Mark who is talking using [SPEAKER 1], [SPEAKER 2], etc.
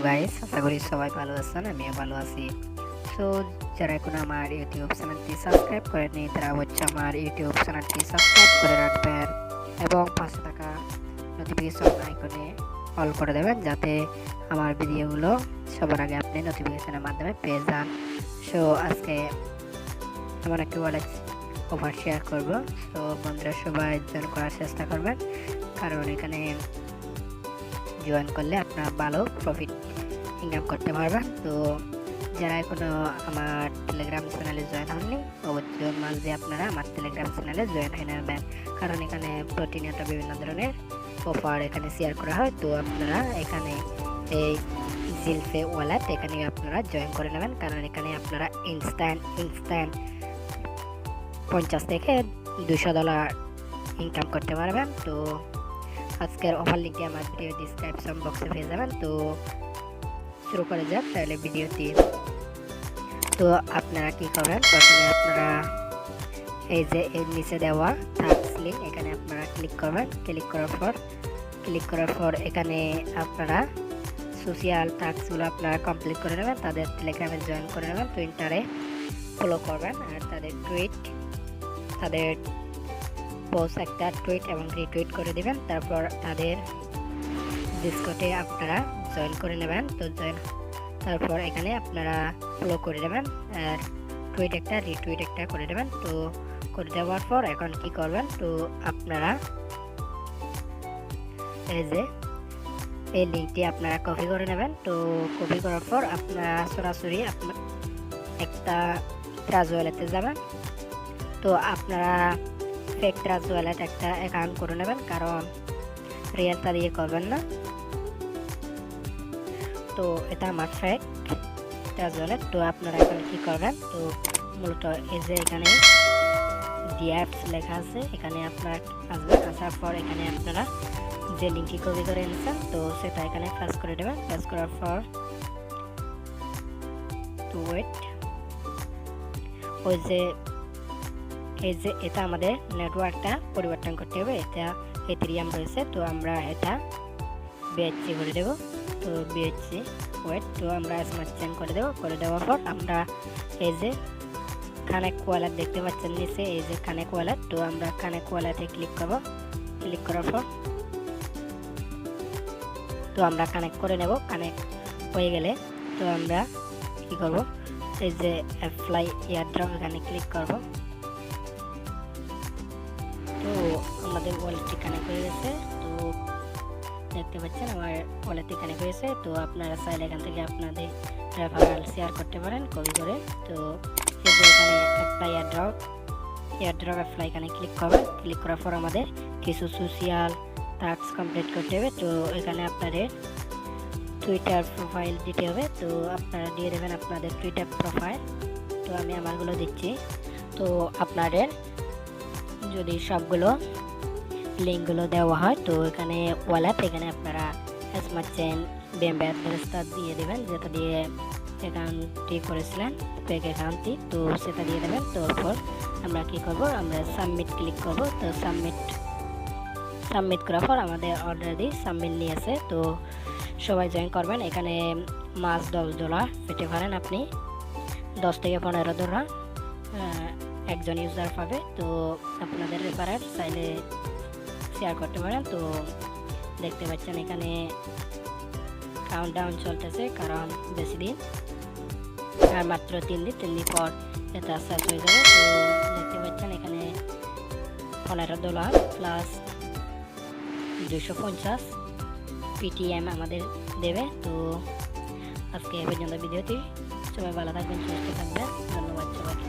[SPEAKER 1] Guys, আশা করি সবাই ভালো আছেন। আমিও ভালো আছি। সো যারা এখন আমার ইউটিউব চ্যানেলটি সাবস্ক্রাইব করেনি তারা অবশ্যই আমার ইউটিউব চ্যানেলটি সাবস্ক্রাইব করে রাখবেন এবং পাশে থাকা নোটিফিকেশন আইকনে অল করে দেবেন যাতে আমার ভিডিওগুলো সবার আগে আপনি নোটিফিকেশনের মাধ্যমে পেয়ে যান। সো আজকে এমন একটি ওয়ালেট অফার শেয়ার করব। সো বন্ধুরা সবাই জয়েন করার চেষ্টা করবেন, কারণ এখানে জয়েন করলে আপনার ভালো প্রফিট ইনকাম করতে পারবেন। তো যারা এখনো আমার টেলিগ্রাম চ্যানেলে জয়েন হননি অবশ্যই মাঝে আপনারা আমার টেলিগ্রাম চ্যানেলে জয়েন হয়ে নেবেন, কারণ এখানে প্রতিনিয়ত বিভিন্ন ধরনের অফার এখানে শেয়ার করা হয়। তো আপনারা এখানে এই জিলপে ওয়ালেট এখানে আপনারা জয়েন করে নেবেন, কারণ এখানে আপনারা ইনস্ট্যান্ট 50 থেকে $200 ইনকাম করতে পারবেন। তো আজকের অফার লিঙ্কটি আমার ভিডিও ডিসক্রিপশন বক্সে পেয়ে যাবেন। তো শুরু করে যাক তাহলে ভিডিওটি। তো আপনারা কি করবেন, প্রথমে আপনারা এই যে এর নিচে দেওয়া টাস্ক লিঙ্ক এখানে আপনারা ক্লিক করবেন। ক্লিক করার পর এখানে আপনারা সোশ্যাল টাস্কগুলো আপনারা কমপ্লিট করে নেবেন, তাদের টেলিগ্রামে জয়েন করে নেবেন, টুইটারে ফলো করবেন আর তাদের পোস্ট একটা টুইট এবং রিটুইট করে দিবেন। তারপর তাদের ডিসকর্ডে আপনারা জয়েন করে নেবেন। তো তারপর এখানে আপনারা ফলো করে নেবেন আর টুইট একটা রিটুইট একটা করে দেবেন। তো করে দেওয়ার পর এখন কি করবেন, তো আপনারা এই যে এই লিঙ্কটি আপনারা কপি করে নেবেন। তো কপি করার পর আপনারা সরাসরি আপনার একটা ট্রাস্ট ওয়ালেটে যাবেন। তো আপনারা ফেক ট্রাস্ট ওয়ালেট একটা অ্যাকাউন্ট করে নেবেন, কারণ রিয়েলটা দিয়ে করবেন না। তো এটা আমার ফেক ট্রাস্ট ওয়ালেট। তো আপনারা এখন কি করবেন, তো মূলত এই যে এখানে ডিঅ্যাপস লেখা আছে এখানে আপনারা আসবেন। আসার পর এখানে আপনারা যে লিঙ্কটি কপি করে এনেছেন তো সেটা এখানে প্রেস করে দেবেন। প্রেস করার পর টু ওয়েট, ওই যে এই যে এটা আমাদের নেটওয়ার্কটা পরিবর্তন করতে হবে। এটা ইথেরিয়াম রয়েছে, তো আমরা এটা বিএইচসি করে দেব। তো বিএইচসি ওয়েট, তো আমরা স্মার্ট চেন করে দেব। করে দেওয়ার পর আমরা এই যে কানেক্ট ওয়ালেট দেখতে পাচ্ছেন নিচে, এই যে কানেক্ট ওয়ালেট, তো আমরা কানেক্ট ওয়ালেটে ক্লিক করব। ক্লিক করার পর তো আমরা কানেক্ট করে নেব। কানেক্ট হয়ে গেলে তো আমরা কি করব, এই যে অ্যাপ্লাই এয়ারড্রপ এখানে ক্লিক করব। তো আমাদের ওয়ালেটটি কানেক্ট হয়ে গেছে। তো দেখতে পাচ্ছেন আমার ওয়ালেটটি কানেক্ট হয়েছে। তো আপনারা চাইলে এখান থেকে আপনাদের রেফারেল শেয়ার করতে পারেন কপি করে। তো এই যে এখানে অ্যাপ্লাই এয়ারড্রপ অ্যাপ্লাই এখানে ক্লিক করবেন। ক্লিক করার পর আমাদের কিছু সোশ্যাল টাস্ক কমপ্লিট করতে হবে। তো এখানে আপনাদের টুইটার প্রোফাইল দিতে হবে। তো আপনারা দিয়ে দেবেন আপনাদের টুইটার প্রোফাইল। তো আমি আমারগুলো দিচ্ছি। তো আপনাদের যদি সবগুলো লিঙ্কগুলো দেওয়া হয় তো এখানে ওয়ালেট এখানে আপনারা স্মার্ট চেন ব্যাম্বে অ্যাড্রেসটা দিয়ে দেবেন, যেটা দিয়ে অ্যাকাউন্টটি করেছিলেন ফেক অ্যাকাউন্টটি, তো সেটা দিয়ে দেবেন। তো এরপর আমরা কি করব, আমরা সাবমিট ক্লিক করব। তো সাবমিট করার পর আমাদের অলরেডি সাবমিট নিয়েছে। তো সবাই জয়েন করবেন। এখানে মাস $10 পেতে পারেন, আপনি 10 থেকে $15 একজন ইউজার পাবে। তো আপনাদের রেফারেল চাইলে শেয়ার করতে পারেন। তো দেখতে পাচ্ছেন এখানে কাউন্টডাউন চলতেছে, কারণ বেশি দিন আর মাত্র 3 দিন পর এটা শেষ হয়ে যাবে। তো দেখতে পাচ্ছেন এখানে $15 প্লাস 250 PTM আমাদের দেবে। তো আজকে এই পর্যন্ত ভিডিওটি। সবাই ভালো থাকবেন, সুস্থ থাকবেন। ধন্যবাদ সবাইকে।